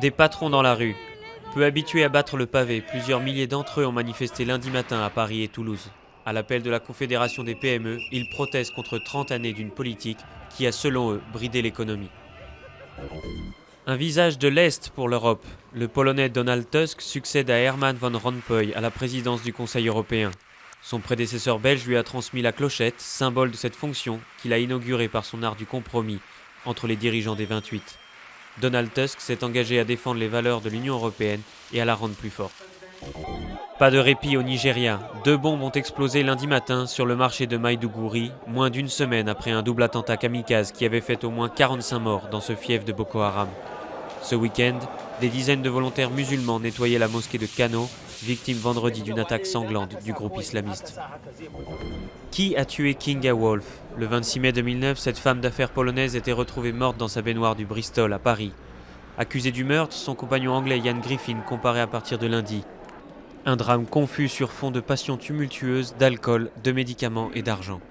Des patrons dans la rue. Peu habitués à battre le pavé, plusieurs milliers d'entre eux ont manifesté lundi matin à Paris et Toulouse. À l'appel de la Confédération des PME, ils protestent contre 30 années d'une politique qui a, selon eux, bridé l'économie. Un visage de l'Est pour l'Europe. Le Polonais Donald Tusk succède à Herman Van Rompuy à la présidence du Conseil européen. Son prédécesseur belge lui a transmis la clochette, symbole de cette fonction qu'il a inaugurée par son art du compromis entre les dirigeants des 28. Donald Tusk s'est engagé à défendre les valeurs de l'Union européenne et à la rendre plus forte. Pas de répit au Nigeria. 2 bombes ont explosé lundi matin sur le marché de Maïdougouri, moins d'une semaine après un double attentat kamikaze qui avait fait au moins 45 morts dans ce fief de Boko Haram. Ce week-end, des dizaines de volontaires musulmans nettoyaient la mosquée de Kano, victime vendredi d'une attaque sanglante du groupe islamiste. Qui a tué Kinga Wolf ? Le 26 mai 2009, cette femme d'affaires polonaise était retrouvée morte dans sa baignoire du Bristol, à Paris. Accusé du meurtre, son compagnon anglais Ian Griffin comparaît à partir de lundi. Un drame confus sur fond de passions tumultueuses, d'alcool, de médicaments et d'argent.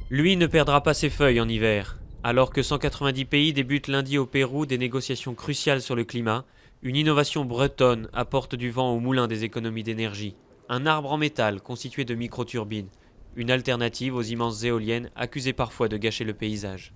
Lui ne perdra pas ses feuilles en hiver. Alors que 190 pays débutent lundi au Pérou des négociations cruciales sur le climat, une innovation bretonne apporte du vent au moulin des économies d'énergie. Un arbre en métal constitué de microturbines, une alternative aux immenses éoliennes accusées parfois de gâcher le paysage.